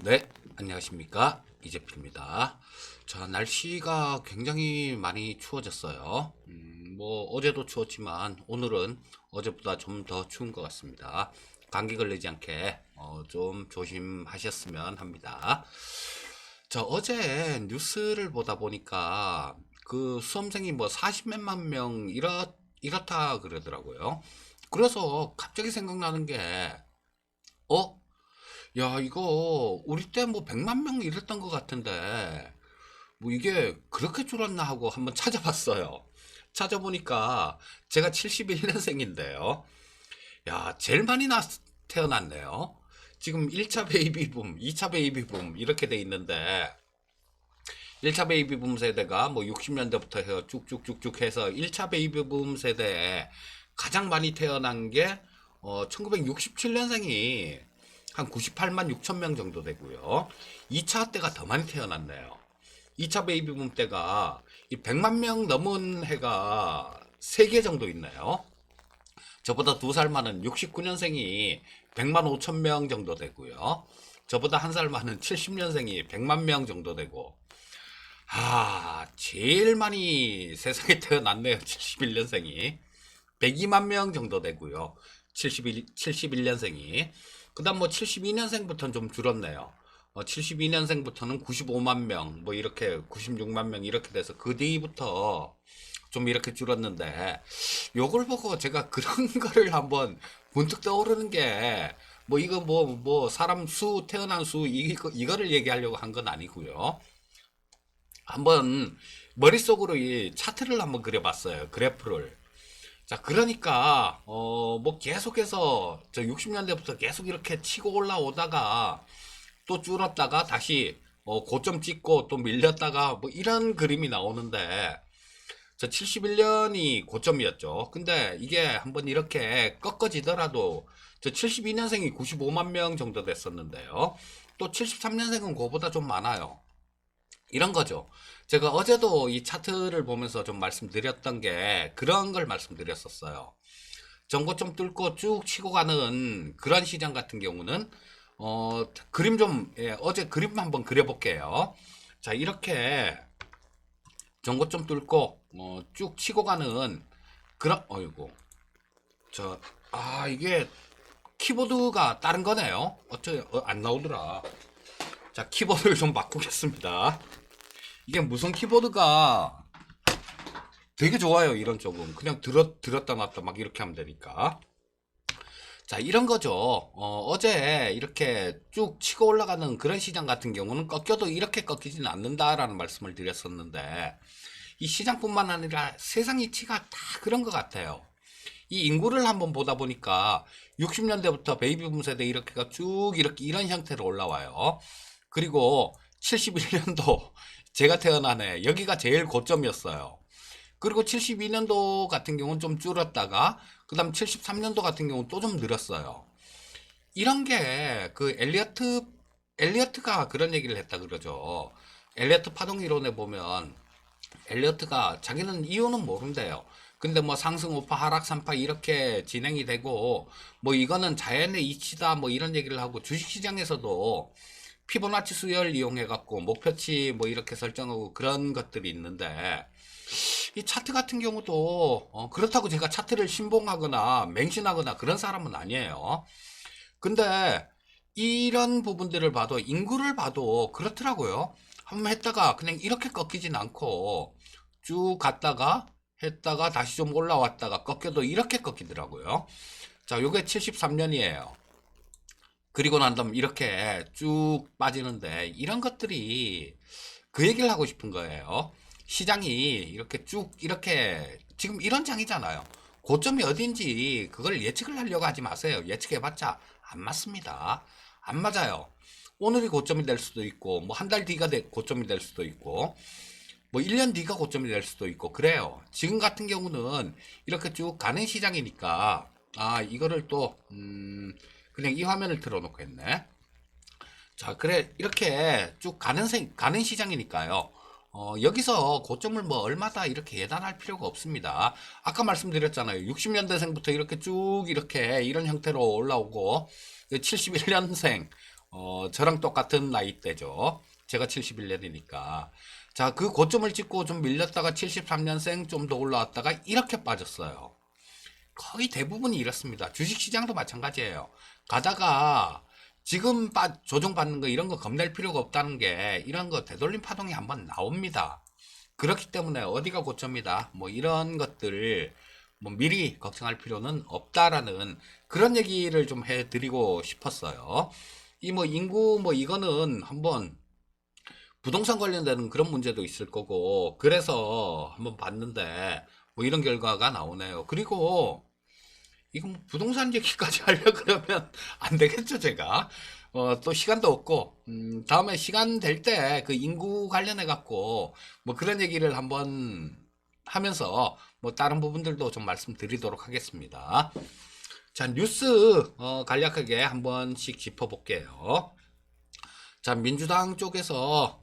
네, 안녕하십니까. 이재필입니다. 자, 날씨가 굉장히 많이 추워졌어요. 뭐, 어제도 추웠지만, 오늘은 어제보다 좀 더 추운 것 같습니다. 감기 걸리지 않게, 좀 조심하셨으면 합니다. 저 어제 뉴스를 보다 보니까, 그 수험생이 뭐 40몇만 명, 이렇다 그러더라고요. 그래서 갑자기 생각나는 게, 어? 야, 이거 우리 때 뭐 100만 명 이랬던 것 같은데 뭐 이게 그렇게 줄었나 하고 한번 찾아봤어요. 찾아보니까 제가 71년생인데요. 야, 제일 많이 태어났네요. 지금 1차 베이비붐, 2차 베이비붐 이렇게 돼 있는데 1차 베이비붐 세대가 뭐 60년대부터 해서 쭉쭉쭉쭉 해서 1차 베이비붐 세대에 가장 많이 태어난 게 1967년생이 한 98만 6천 명 정도 되고요. 2차 때가 더 많이 태어났네요. 2차 베이비붐 때가 이 100만 명 넘은 해가 3개 정도 있네요. 저보다 2살 많은 69년생이 100만 5천 명 정도 되고요. 저보다 1살 많은 70년생이 100만 명 정도 되고, 제일 많이 세상에 태어났네요. 71년생이. 102만 명 정도 되고요. 71년생이. 그 다음 뭐 72년생부터는 좀 줄었네요. 72년생부터는 95만 명, 뭐 이렇게 96만 명 이렇게 돼서 그 뒤부터 좀 이렇게 줄었는데, 요걸 보고 제가 그런 거를 한번 문득 떠오르는 게, 뭐 이거 뭐 사람 수, 태어난 수, 이거를 얘기하려고 한 건 아니고요. 한번 머릿속으로 이 차트를 한번 그려봤어요. 그래프를. 자, 그러니까, 뭐 계속해서 저 60년대부터 계속 이렇게 치고 올라오다가 또 줄었다가 다시 고점 찍고 또 밀렸다가 뭐 이런 그림이 나오는데 저 71년이 고점이었죠. 근데 이게 한번 이렇게 꺾어지더라도 저 72년생이 95만 명 정도 됐었는데요. 또 73년생은 그거보다 좀 많아요. 이런 거죠. 제가 어제도 이 차트를 보면서 좀 말씀드렸던 게 그런 걸 말씀드렸었어요. 전고점 뚫고 쭉 치고 가는 그런 시장 같은 경우는 그림 좀 어제 그림 한번 그려볼게요. 자, 이렇게 전고점 뚫고 쭉 치고 가는 그런 어이고 이게 키보드가 다른 거네요. 안 나오더라. 자, 키보드를 좀 바꾸겠습니다. 이게 무슨 키보드가 되게 좋아요. 이런 쪽은 그냥 들었다 놨다 막 이렇게 하면 되니까. 자, 이런 거죠. 어제 이렇게 쭉 치고 올라가는 그런 시장 같은 경우는 꺾여도 이렇게 꺾이지는 않는다라는 말씀을 드렸었는데, 이 시장뿐만 아니라 세상 이치가 다 그런 것 같아요. 이 인구를 한번 보다 보니까 60년대부터 베이비붐 세대 이렇게가 쭉 이렇게 이런 형태로 올라와요. 그리고 71년도 제가 태어난 해 여기가 제일 고점이었어요. 그리고 72년도 같은 경우는 좀 줄었다가 그다음 73년도 같은 경우는 또 좀 늘었어요. 이런 게 그 엘리어트가 그런 얘기를 했다 그러죠. 엘리어트 파동 이론에 보면 엘리어트가 자기는 이유는 모른대요. 근데 뭐 상승 5파 하락 3파 이렇게 진행이 되고 뭐 이거는 자연의 이치다 뭐 이런 얘기를 하고 주식시장에서도 피보나치 수열 이용해 갖고 목표치 뭐 이렇게 설정하고 그런 것들이 있는데 이 차트 같은 경우도 그렇다고 제가 차트를 신봉하거나 맹신하거나 그런 사람은 아니에요. 근데 이런 부분들을 봐도 인구를 봐도 그렇더라고요. 한번 했다가 그냥 이렇게 꺾이진 않고 쭉 갔다가 했다가 다시 좀 올라왔다가 꺾여도 이렇게 꺾이더라고요. 자, 요게 73년이에요. 그리고 난 다음 이렇게 쭉 빠지는데 이런 것들이 그 얘기를 하고 싶은 거예요. 시장이 이렇게 쭉 이렇게 지금 이런 장이잖아요. 고점이 어딘지 그걸 예측을 하려고 하지 마세요. 예측해봤자 안 맞습니다. 안 맞아요. 오늘이 고점이 될 수도 있고 뭐 한 달 뒤가 고점이 될 수도 있고 뭐 1년 뒤가 고점이 될 수도 있고 그래요. 지금 같은 경우는 이렇게 쭉 가는 시장이니까 이거를 또 그냥 이 화면을 틀어놓고 했네. 자, 그래, 이렇게 쭉 가는 시장이니까요. 여기서 고점을 뭐 얼마다 이렇게 예단할 필요가 없습니다. 아까 말씀드렸잖아요. 60년대생부터 이렇게 쭉 이렇게 이런 형태로 올라오고, 71년생, 저랑 똑같은 나이대죠. 제가 71년이니까. 자, 그 고점을 찍고 좀 밀렸다가 73년생 좀 더 올라왔다가 이렇게 빠졌어요. 거의 대부분이 이렇습니다. 주식시장도 마찬가지예요. 가다가 지금 조정받는 거 이런 거 겁낼 필요가 없다는 게 이런 거 되돌림 파동이 한번 나옵니다. 그렇기 때문에 어디가 고점이다 뭐 이런 것들 뭐 미리 걱정할 필요는 없다라는 그런 얘기를 좀 해드리고 싶었어요. 이 뭐 인구 뭐 이거는 한번 부동산 관련되는 그런 문제도 있을 거고 그래서 한번 봤는데 뭐 이런 결과가 나오네요. 그리고 이건 부동산 얘기까지 하려 그러면 안 되겠죠, 제가. 또 시간도 없고, 다음에 시간 될 때 그 인구 관련해 갖고 뭐 그런 얘기를 한번 하면서 뭐 다른 부분들도 좀 말씀드리도록 하겠습니다. 자, 뉴스 간략하게 한 번씩 짚어볼게요. 자, 민주당 쪽에서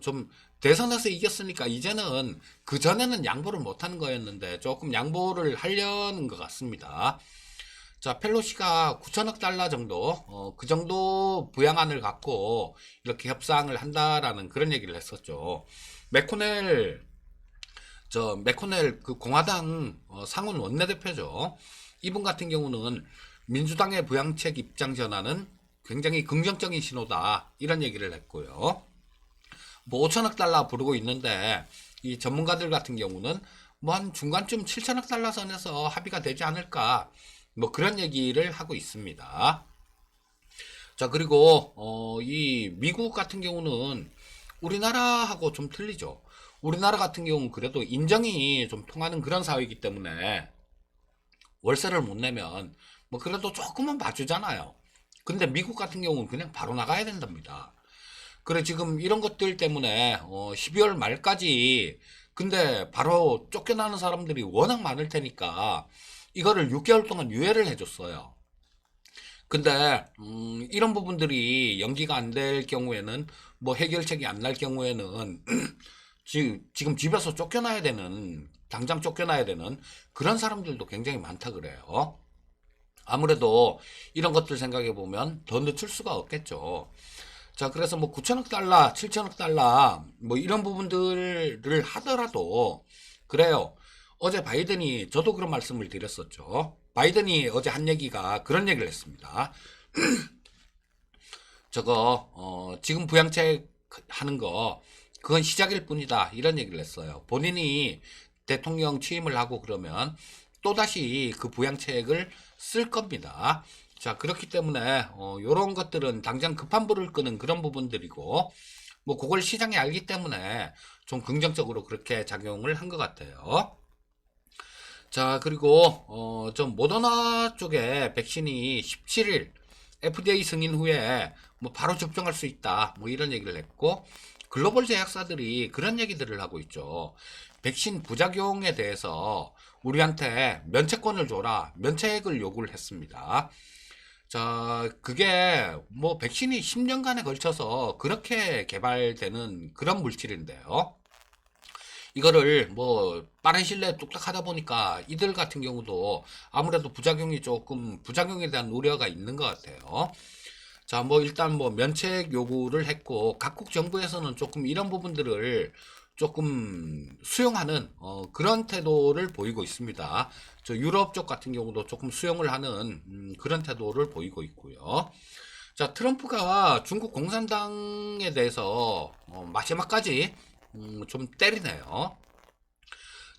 좀 대선에서 이겼으니까 이제는 그 전에는 양보를 못하는 거였는데 조금 양보를 하려는 것 같습니다. 자, 펠로시가 9천억 달러 정도, 그 정도 부양안을 갖고 이렇게 협상을 한다라는 그런 얘기를 했었죠. 맥코넬, 맥코넬 그 공화당 상원 원내대표죠. 이분 같은 경우는 민주당의 부양책 입장 전환은 굉장히 긍정적인 신호다. 이런 얘기를 했고요. 뭐 5천억 달러 부르고 있는데 이 전문가들 같은 경우는 뭐 한 중간쯤 7천억 달러 선에서 합의가 되지 않을까 뭐 그런 얘기를 하고 있습니다. 자, 그리고 이 미국 같은 경우는 우리나라하고 좀 틀리죠. 우리나라 같은 경우는 그래도 인정이 좀 통하는 그런 사회이기 때문에 월세를 못 내면 뭐 그래도 조금은 봐주잖아요. 근데 미국 같은 경우는 그냥 바로 나가야 된답니다. 그래 지금 이런 것들 때문에 12월 말까지 근데 바로 쫓겨나는 사람들이 워낙 많을 테니까 이거를 6개월 동안 유예를 해줬어요. 근데 이런 부분들이 연기가 안 될 경우에는 뭐 해결책이 안 날 경우에는 지금 집에서 쫓겨나야 되는 당장 쫓겨나야 되는 그런 사람들도 굉장히 많다 그래요. 아무래도 이런 것들 생각해 보면 더 늦출 수가 없겠죠. 자, 그래서 뭐 9천억 달러, 7천억 달러, 뭐 이런 부분들을 하더라도, 그래요. 어제 바이든이, 저도 그런 말씀을 드렸었죠. 바이든이 어제 한 얘기가 그런 얘기를 했습니다. 지금 부양책 하는 거, 그건 시작일 뿐이다. 이런 얘기를 했어요. 본인이 대통령 취임을 하고 그러면 또다시 그 부양책을 쓸 겁니다. 자, 그렇기 때문에, 요런 것들은 당장 급한 불을 끄는 그런 부분들이고, 뭐, 그걸 시장이 알기 때문에 좀 긍정적으로 그렇게 작용을 한 것 같아요. 자, 그리고, 좀 모더나 쪽에 백신이 17일 FDA 승인 후에 뭐 바로 접종할 수 있다. 뭐 이런 얘기를 했고, 글로벌 제약사들이 그런 얘기들을 하고 있죠. 백신 부작용에 대해서 우리한테 면책권을 줘라. 면책을 요구를 했습니다. 자, 그게 뭐 백신이 10년간에 걸쳐서 그렇게 개발되는 그런 물질인데요. 이거를 뭐 빠른 시일 내에 뚝딱 하다 보니까 이들 같은 경우도 아무래도 부작용에 대한 우려가 있는 것 같아요. 자, 뭐 일단 뭐 면책 요구를 했고 각국 정부에서는 조금 이런 부분들을 조금 수용하는 그런 태도를 보이고 있습니다. 저 유럽 쪽 같은 경우도 조금 수용을 하는 그런 태도를 보이고 있고요. 자, 트럼프가 중국 공산당에 대해서 마지막까지 좀 때리네요.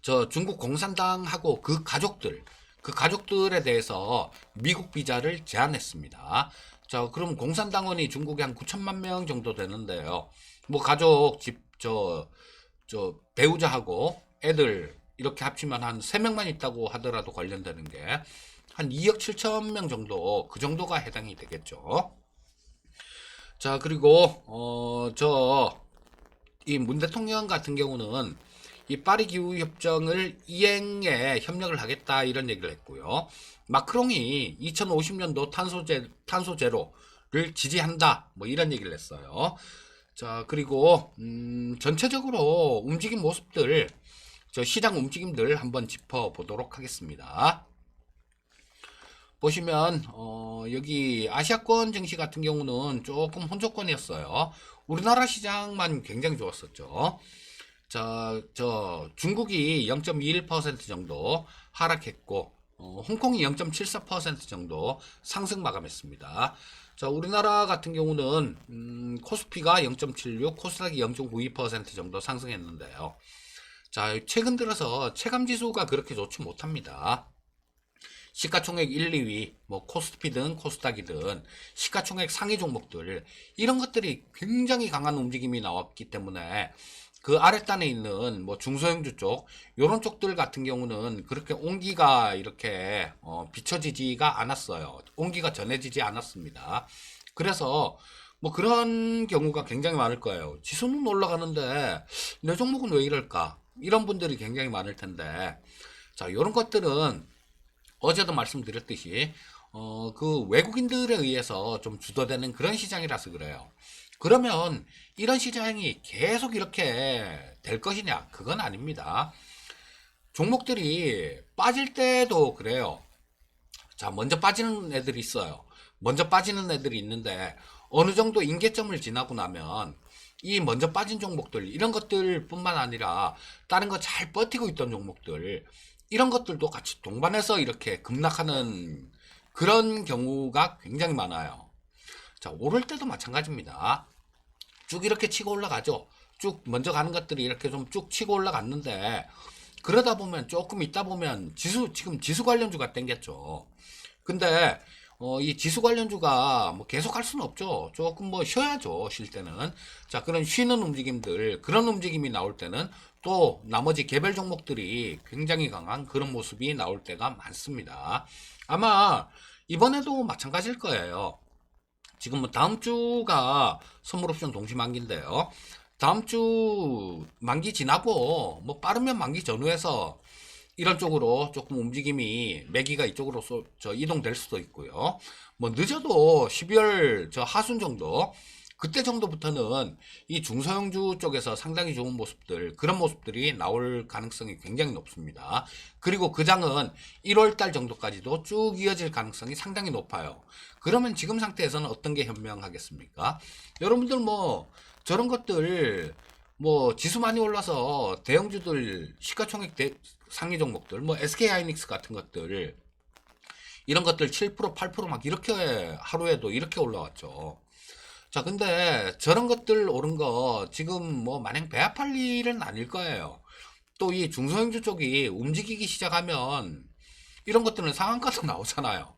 저 중국 공산당하고 그 가족들에 대해서 미국 비자를 제한했습니다. 자, 그럼 공산당원이 중국에 한 9천만 명 정도 되는데요. 뭐 가족, 배우자하고 애들 이렇게 합치면 한 3명만 있다고 하더라도 관련되는 게 한 2억 7천 명 정도, 그 정도가 해당이 되겠죠. 자, 그리고, 이 문 대통령 같은 경우는 이 파리 기후 협정을 이행에 협력을 하겠다 이런 얘기를 했고요. 마크롱이 2050년도 탄소 제로를 지지한다 뭐 이런 얘기를 했어요. 자, 그리고 전체적으로 움직임 모습들 저 시장 움직임들 한번 짚어 보도록 하겠습니다. 보시면 여기 아시아권 증시 같은 경우는 조금 혼조권이었어요. 우리나라 시장만 굉장히 좋았었죠. 저 중국이 0.21% 정도 하락했고 홍콩이 0.74% 정도 상승 마감했습니다. 자, 우리나라 같은 경우는 코스피가 0.76, 코스닥이 0.92% 정도 상승했는데요. 자, 최근 들어서 체감 지수가 그렇게 좋지 못합니다. 시가총액 1, 2위, 뭐 코스피든 코스닥이든 시가총액 상위 종목들 이런 것들이 굉장히 강한 움직임이 나왔기 때문에 그 아랫단에 있는 뭐 중소형주 쪽 요런 쪽들 같은 경우는 그렇게 온기가 이렇게 비춰지지가 않았어요. 온기가 전해지지 않았습니다. 그래서 뭐 그런 경우가 굉장히 많을 거예요. 지수는 올라가는데 내 종목은 왜 이럴까? 이런 분들이 굉장히 많을 텐데 자, 요런 것들은 어제도 말씀드렸듯이 그 외국인들에 의해서 좀 주도되는 그런 시장이라서 그래요. 그러면 이런 시장이 계속 이렇게 될 것이냐? 그건 아닙니다. 종목들이 빠질 때도 그래요. 자, 먼저 빠지는 애들이 있어요. 먼저 빠지는 애들이 있는데 어느 정도 임계점을 지나고 나면 이 먼저 빠진 종목들 이런 것들 뿐만 아니라 다른 거 잘 버티고 있던 종목들 이런 것들도 같이 동반해서 이렇게 급락하는 그런 경우가 굉장히 많아요. 자, 오를 때도 마찬가지입니다. 쭉 이렇게 치고 올라가죠. 쭉 먼저 가는 것들이 이렇게 좀 쭉 치고 올라갔는데 그러다 보면 조금 있다 보면 지금 지수 관련주가 땡겼죠. 근데 이 지수 관련주가 뭐 계속 할 수는 없죠. 조금 뭐 쉬어야죠. 쉴 때는. 자, 그런 쉬는 움직임들, 그런 움직임이 나올 때는 또 나머지 개별 종목들이 굉장히 강한 그런 모습이 나올 때가 많습니다. 아마 이번에도 마찬가지일 거예요. 지금 뭐 다음 주가 선물옵션 동시 만기인데요. 다음 주 만기 지나고 뭐 빠르면 만기 전후에서 이런 쪽으로 조금 움직임이 매기가 이쪽으로 이동될 수도 있고요. 뭐 늦어도 12월 저 하순 정도 그때 정도부터는 이 중소형주 쪽에서 상당히 좋은 모습들 그런 모습들이 나올 가능성이 굉장히 높습니다. 그리고 그 장은 1월 달 정도까지도 쭉 이어질 가능성이 상당히 높아요. 그러면 지금 상태에서는 어떤 게 현명하겠습니까? 여러분들 뭐 저런 것들 뭐 지수 많이 올라서 대형주들 시가총액 상위 종목들 뭐 SK하이닉스 같은 것들 이런 것들 7% 8%막 이렇게 하루에도 이렇게 올라왔죠. 자, 근데 저런 것들 오른 거 지금 뭐 마냥 배합할 일은 아닐 거예요. 또 이 중소형주 쪽이 움직이기 시작하면 이런 것들은 상한가도 나오잖아요.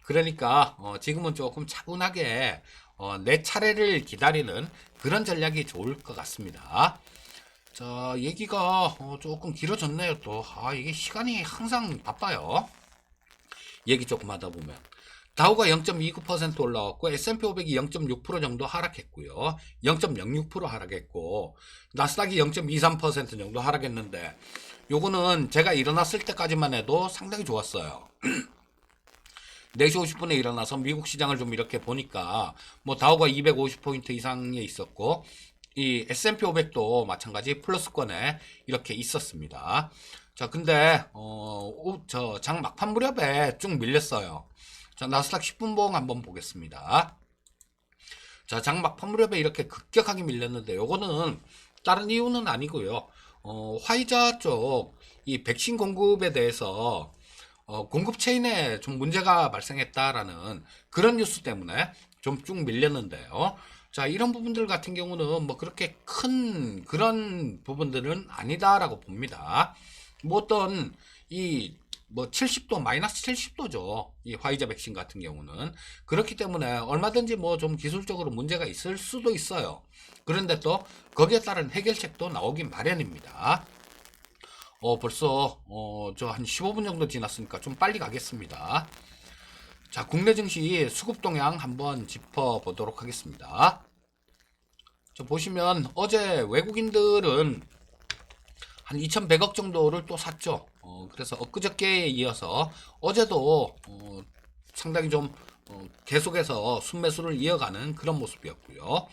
그러니까 지금은 조금 차분하게 내 차례를 기다리는 그런 전략이 좋을 것 같습니다. 자, 얘기가 조금 길어졌네요. 또 이게 시간이 항상 바빠요. 얘기 조금 하다 보면 다우가 0.29% 올라왔고 S&P 500이 0.6% 정도 하락했고요. 0.06% 하락했고 나스닥이 0.23% 정도 하락했는데 요거는 제가 일어났을 때까지만 해도 상당히 좋았어요. 4시 50분에 일어나서 미국 시장을 좀 이렇게 보니까 뭐 다우가 250포인트 이상에 있었고 이 S&P 500도 마찬가지 플러스권에 이렇게 있었습니다. 자, 근데 저 장 막판 무렵에 쭉 밀렸어요. 자, 나스닥 10분봉 한번 보겠습니다. 자, 장 막판 무렵에 이렇게 급격하게 밀렸는데 요거는 다른 이유는 아니고요. 화이자 쪽 이 백신 공급에 대해서 공급 체인에 좀 문제가 발생했다라는 그런 뉴스 때문에 좀 쭉 밀렸는데요. 자, 이런 부분들 같은 경우는 뭐 그렇게 큰 그런 부분들은 아니다라고 봅니다. 뭐 어떤 이 뭐 70도 마이너스 70도죠. 이 화이자 백신 같은 경우는 그렇기 때문에 얼마든지 뭐 좀 기술적으로 문제가 있을 수도 있어요. 그런데 또 거기에 따른 해결책도 나오긴 마련입니다. 벌써 저 한 15분 정도 지났으니까 좀 빨리 가겠습니다. 자, 국내 증시 수급 동향 한번 짚어보도록 하겠습니다. 저 보시면 어제 외국인들은 한 2,100억 정도를 또 샀죠. 그래서 엊그저께에 이어서 어제도 상당히 좀 계속해서 순매수를 이어가는 그런 모습이었고요.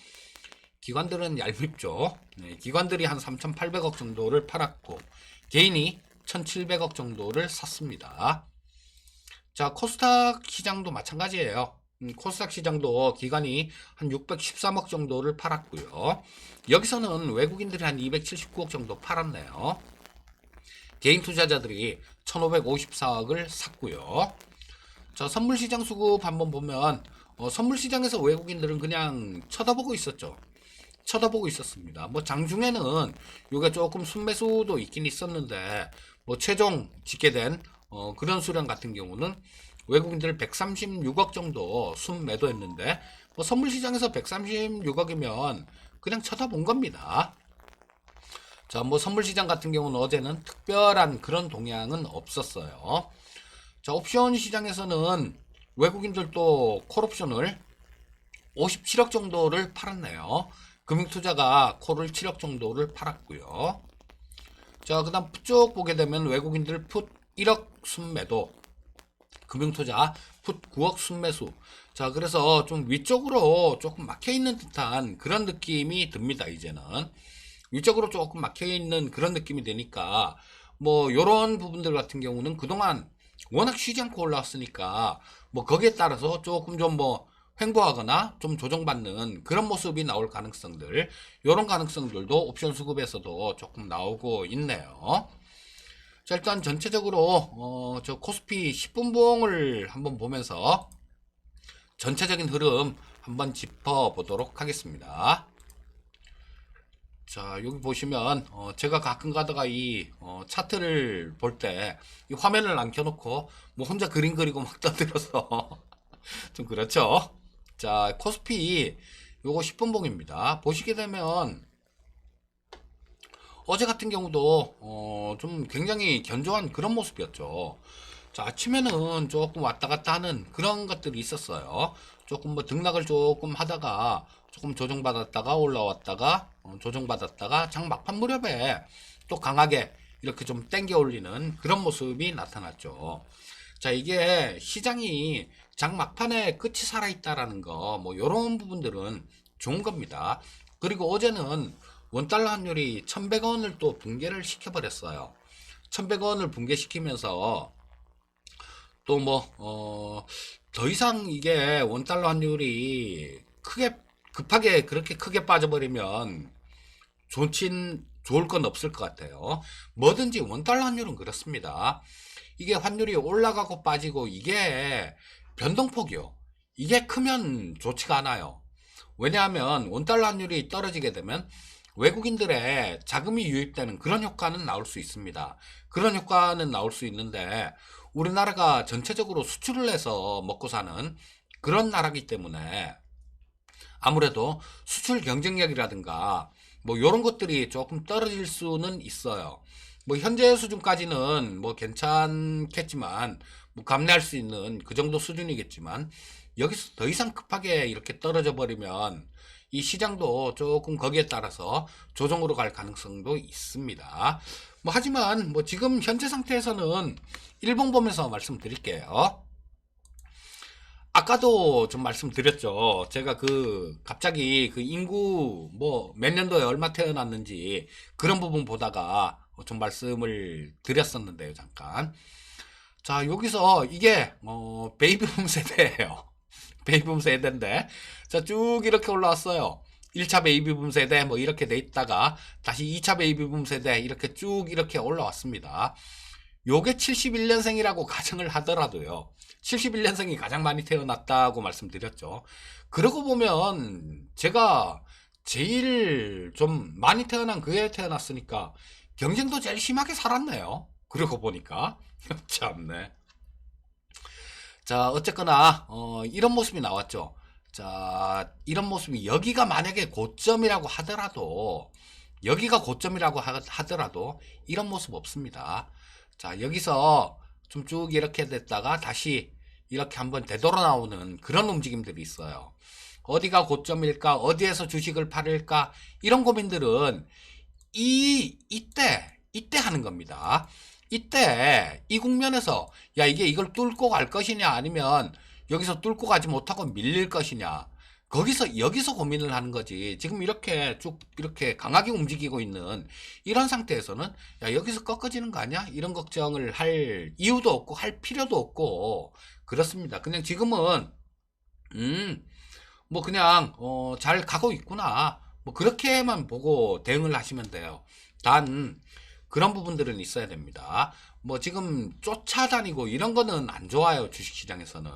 기관들은 얄밉죠. 네, 기관들이 한 3,800억 정도를 팔았고 개인이 1,700억 정도를 샀습니다. 자, 코스닥 시장도 마찬가지예요. 코스닥 시장도 기관이 한 613억 정도를 팔았고요. 여기서는 외국인들이 한 279억 정도 팔았네요. 개인 투자자들이 1554억을 샀고요. 자, 선물시장 수급 한번 보면 선물시장에서 외국인들은 그냥 쳐다보고 있었죠. 쳐다보고 있었습니다. 뭐 장중에는 요게 조금 순매수도 있긴 있었는데 뭐 최종 집계된 그런 수량 같은 경우는 외국인들 136억 정도 순매도했는데 뭐 선물시장에서 136억이면 그냥 쳐다본 겁니다. 자, 뭐 선물시장 같은 경우는 어제는 특별한 그런 동향은 없었어요. 자, 옵션 시장에서는 외국인들도 콜옵션을 57억 정도를 팔았네요. 금융투자가 콜을 7억 정도를 팔았고요. 자, 그 다음 푸쪽 보게 되면 외국인들 풋 1억 순매도, 금융투자 풋 9억 순매수. 자, 그래서 좀 위쪽으로 조금 막혀있는 듯한 그런 느낌이 듭니다, 이제는. 위쪽으로 조금 막혀있는 그런 느낌이 되니까, 뭐, 요런 부분들 같은 경우는 그동안 워낙 쉬지 않고 올라왔으니까, 뭐, 거기에 따라서 조금 좀 뭐, 횡보하거나 좀 조정받는 그런 모습이 나올 가능성들, 요런 가능성들도 옵션 수급에서도 조금 나오고 있네요. 자, 일단 전체적으로 저 코스피 10분봉을 한번 보면서 전체적인 흐름 한번 짚어보도록 하겠습니다. 자, 여기 보시면 제가 가끔 가다가 이 차트를 볼 때 이 화면을 안 켜놓고 뭐 혼자 그림 그리고 막 떠들어서 좀 그렇죠. 자, 코스피 요거 10분봉입니다. 보시게 되면 어제 같은 경우도 좀 굉장히 견조한 그런 모습이었죠. 자, 아침에는 조금 왔다 갔다 하는 그런 것들이 있었어요. 조금 뭐 등락을 조금 하다가 조금 조정받았다가 올라왔다가 조정받았다가 장 막판 무렵에 또 강하게 이렇게 좀 땡겨 올리는 그런 모습이 나타났죠. 자, 이게 시장이 장 막판에 끝이 살아있다라는 거, 뭐, 요런 부분들은 좋은 겁니다. 그리고 어제는 원달러 환율이 1100원을 또 붕괴를 시켜버렸어요. 1100원을 붕괴시키면서 또 뭐, 더 이상 이게 원달러 환율이 크게, 급하게 그렇게 크게 빠져버리면 좋을 건 없을 것 같아요. 뭐든지 원달러 환율은 그렇습니다. 이게 환율이 올라가고 빠지고 이게 변동폭이요. 이게 크면 좋지가 않아요. 왜냐하면 원달러 환율이 떨어지게 되면 외국인들의 자금이 유입되는 그런 효과는 나올 수 있습니다. 그런 효과는 나올 수 있는데 우리나라가 전체적으로 수출을 해서 먹고 사는 그런 나라기 때문에 아무래도 수출 경쟁력이라든가 뭐 이런 것들이 조금 떨어질 수는 있어요. 뭐 현재 수준까지는 뭐 괜찮겠지만 뭐 감내할 수 있는 그 정도 수준이겠지만 여기서 더 이상 급하게 이렇게 떨어져 버리면 이 시장도 조금 거기에 따라서 조정으로 갈 가능성도 있습니다. 뭐 하지만 뭐 지금 현재 상태에서는 일봉 보면서 말씀드릴게요. 아까도 좀 말씀드렸죠. 제가 갑자기 그 인구 뭐 몇 년도에 얼마 태어났는지 그런 부분 보다가 좀 말씀을 드렸었는데요, 잠깐. 자, 여기서 이게, 베이비붐 세대예요. 베이비붐 세대인데, 자, 쭉 이렇게 올라왔어요. 1차 베이비붐 세대 뭐 이렇게 돼 있다가 다시 2차 베이비붐 세대 이렇게 쭉 이렇게 올라왔습니다. 요게 71년생이라고 가정을 하더라도요. 71년생이 가장 많이 태어났다고 말씀드렸죠. 그러고 보면 제가 제일 좀 많이 태어난 그 해에 태어났으니까 경쟁도 제일 심하게 살았네요. 그러고 보니까 참네. 자, 어쨌거나 이런 모습이 나왔죠. 자, 이런 모습이 여기가 만약에 고점이라고 하더라도 여기가 고점이라고 하더라도 이런 모습 없습니다. 자, 여기서 좀 쭉 이렇게 됐다가 다시 이렇게 한번 되돌아 나오는 그런 움직임들이 있어요. 어디가 고점일까? 어디에서 주식을 팔을까? 이런 고민들은 이때 하는 겁니다. 이때 이 국면에서 야, 이걸 뚫고 갈 것이냐 아니면 여기서 뚫고 가지 못하고 밀릴 것이냐. 여기서 고민을 하는 거지. 지금 이렇게 쭉 이렇게 강하게 움직이고 있는 이런 상태에서는 야, 여기서 꺾어지는 거 아니야? 이런 걱정을 할 이유도 없고 할 필요도 없고 그렇습니다. 그냥 지금은 뭐 그냥 잘 가고 있구나. 뭐 그렇게만 보고 대응을 하시면 돼요. 단 그런 부분들은 있어야 됩니다. 뭐 지금 쫓아다니고 이런 거는 안 좋아요. 주식시장에서는.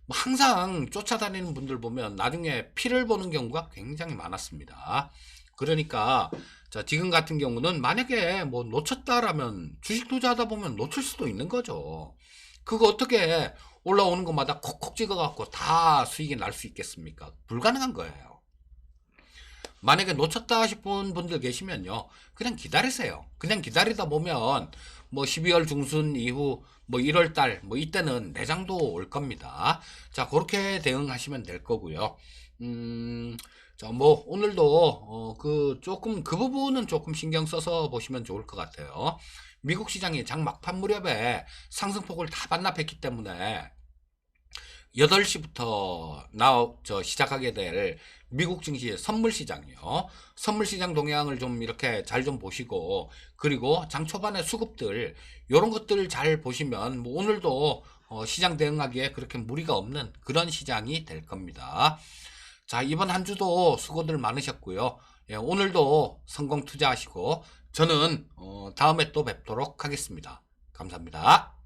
뭐 항상 쫓아다니는 분들 보면 나중에 피를 보는 경우가 굉장히 많았습니다. 그러니까 자, 지금 같은 경우는 만약에 뭐 놓쳤다라면 주식 투자하다 보면 놓칠 수도 있는 거죠. 그거 어떻게 올라오는 것마다 콕콕 찍어갖고 다 수익이 날 수 있겠습니까? 불가능한 거예요. 만약에 놓쳤다 싶은 분들 계시면요, 그냥 기다리세요. 그냥 기다리다 보면 뭐 12월 중순 이후 뭐 1월 달 뭐 이때는 매장도 올 겁니다. 자, 그렇게 대응하시면 될 거고요. 자, 뭐 오늘도 그 조금 그 부분은 조금 신경 써서 보시면 좋을 것 같아요. 미국 시장이 장 막판 무렵에 상승폭을 다 반납했기 때문에 8시부터 시작하게 될 미국 증시 선물 시장이요. 선물 시장 동향을 좀 이렇게 잘 좀 보시고, 그리고 장 초반의 수급들, 요런 것들을 잘 보시면, 뭐 오늘도 시장 대응하기에 그렇게 무리가 없는 그런 시장이 될 겁니다. 자, 이번 한 주도 수고들 많으셨고요. 예, 오늘도 성공 투자하시고, 저는 다음에 또 뵙도록 하겠습니다. 감사합니다.